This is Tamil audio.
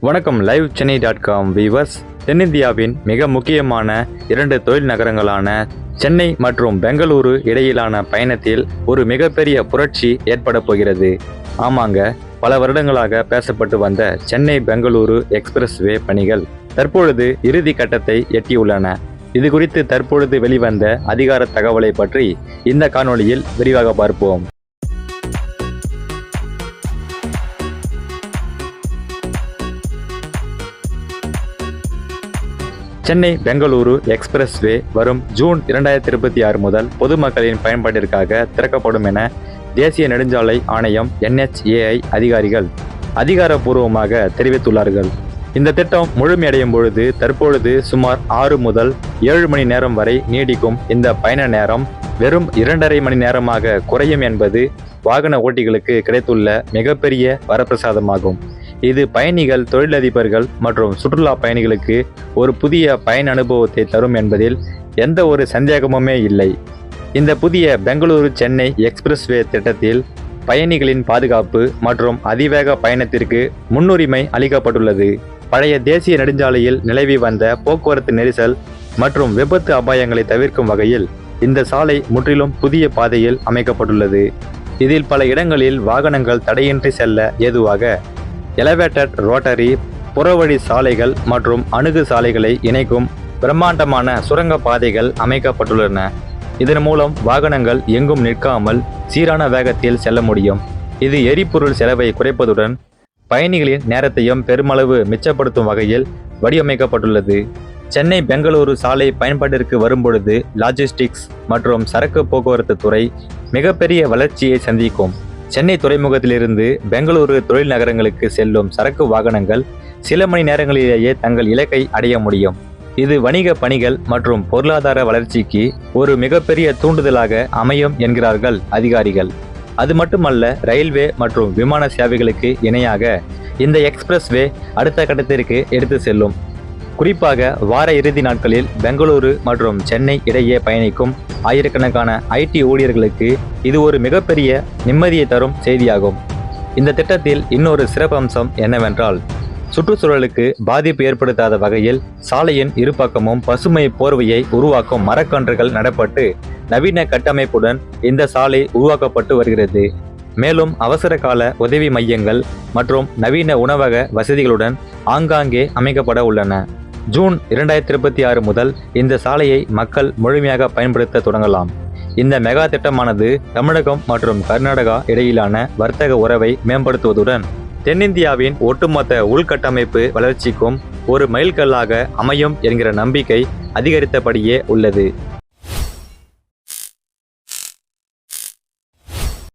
வணக்கம். லைவ் சென்னை.com வீவர்ஸ். தென்னிந்தியாவின் மிக முக்கியமான 2 தொழில் நகரங்களான சென்னை மற்றும் பெங்களூரு இடையிலான பயணத்தில் ஒரு மிகப்பெரிய புரட்சி ஏற்பட போகிறது. ஆமாங்க, பல வருடங்களாக பேசப்பட்டு வந்த சென்னை பெங்களூரு எக்ஸ்பிரஸ் வே பணிகள் தற்பொழுது இறுதி கட்டத்தை எட்டியுள்ளன. இது குறித்து தற்பொழுது வெளிவந்த அதிகார தகவலை பற்றி இந்த காணொளியில் விரிவாக பார்ப்போம். சென்னை பெங்களூரு எக்ஸ்பிரஸ் வே வரும் ஜூன் 2026 முதல் பொதுமக்களின் பயன்பாட்டிற்காக திறக்கப்படும் என தேசிய நெடுஞ்சாலை ஆணையம் NHAI அதிகாரிகள் அதிகாரப்பூர்வமாக தெரிவித்துள்ளார்கள். இந்த திட்டம் முழுமையடையும் பொழுது தற்பொழுது சுமார் 6 முதல் 7 மணி நேரம் வரை நீடிக்கும் இந்த பயண நேரம் வெறும் 2.5 மணி நேரமாக குறையும் என்பது வாகன ஓட்டிகளுக்கு கிடைத்துள்ள மிகப்பெரிய வரப்பிரசாதமாகும். இது பயணிகள், தொழிலதிபர்கள் மற்றும் சுற்றுலா பயணிகளுக்கு ஒரு புதிய பயண அனுபவத்தை தரும் என்பதில் எந்த ஒரு சந்தேகமுமே இல்லை. இந்த புதிய பெங்களூரு சென்னை எக்ஸ்பிரஸ் வே திட்டத்தில் பயணிகளின் பாதுகாப்பு மற்றும் அதிவேக பயணத்திற்கு முன்னுரிமை அளிக்கப்பட்டுள்ளது. பழைய தேசிய நெடுஞ்சாலையில் நிலவி வந்த போக்குவரத்து நெரிசல் மற்றும் விபத்து அபாயங்களை தவிர்க்கும் வகையில் இந்த சாலை முற்றிலும் புதிய பாதையில் அமைக்கப்பட்டுள்ளது. இதில் பல இடங்களில் வாகனங்கள் தடையின்றி செல்ல ஏதுவாக எலவேட்டட் ரோட்டரி, புறவழி சாலைகள் மற்றும் அணுகு சாலைகளை இணைக்கும் பிரம்மாண்டமான சுரங்க பாதைகள் அமைக்கப்பட்டுள்ளன. இதன் மூலம் வாகனங்கள் எங்கும் நிற்காமல் சீரான வேகத்தில் செல்ல முடியும். இது எரிபொருள் செலவை குறைப்பதுடன் பயணிகளின் நேரத்தையும் பெருமளவு மிச்சப்படுத்தும் வகையில் வடிவமைக்கப்பட்டுள்ளது. சென்னை பெங்களூரு சாலை பயன்பாட்டிற்கு வரும்பொழுது லாஜிஸ்டிக்ஸ் மற்றும் சரக்கு போக்குவரத்து துறை மிகப்பெரிய வளர்ச்சியை சந்திக்கும். சென்னை துறைமுகத்திலிருந்து பெங்களூரு தொழில் நகரங்களுக்கு செல்லும் சரக்கு வாகனங்கள் சில மணி நேரங்களிலேயே தங்கள் இலக்கை அடைய முடியும். இது வணிக பணிகள் மற்றும் பொருளாதார வளர்ச்சிக்கு ஒரு மிகப்பெரிய தூண்டுதலாக அமையும் என்கிறார்கள் அதிகாரிகள். அது மட்டுமல்ல, ரயில்வே மற்றும் விமான சேவைகளுக்கு இணையாக இந்த எக்ஸ்பிரஸ் வே அடுத்த கட்டத்திற்கு எடுத்து செல்லும். குறிப்பாக வார இறுதி நாட்களில் பெங்களூரு மற்றும் சென்னை இடையே பயணிக்கும் ஆயிரக்கணக்கான IT ஊழியர்களுக்கு இது ஒரு மிகப்பெரிய நிம்மதியை தரும் செய்தியாகும். இந்த திட்டத்தில் இன்னொரு சிறப்பம்சம் என்னவென்றால், சுற்றுச்சூழலுக்கு பாதிப்பு ஏற்படுத்தாத வகையில் சாலையின் இருபக்கமும் பசுமை போர்வையை உருவாக்கும் மரக்கன்றுகள் நடப்பட்டு நவீன கட்டமைப்புடன் இந்த சாலை உருவாக்கப்பட்டு வருகிறது. மேலும் அவசர கால உதவி மையங்கள் மற்றும் நவீன உணவக வசதிகளுடன் ஆங்காங்கே அமைக்கப்பட உள்ளன. ஜூன் 2026 முதல் இந்த சாலையை மக்கள் முழுமையாக பயன்படுத்த தொடங்கலாம். இந்த மெகா திட்டமானது தமிழகம் மற்றும் கர்நாடகா இடையிலான வர்த்தக உறவை மேம்படுத்துவதுடன் தென்னிந்தியாவின் ஒட்டுமொத்த உள்கட்டமைப்பு வளர்ச்சிக்கும் ஒரு மைல்கல்லாக அமையும் என்கிற நம்பிக்கை அதிகரித்தபடியே உள்ளது.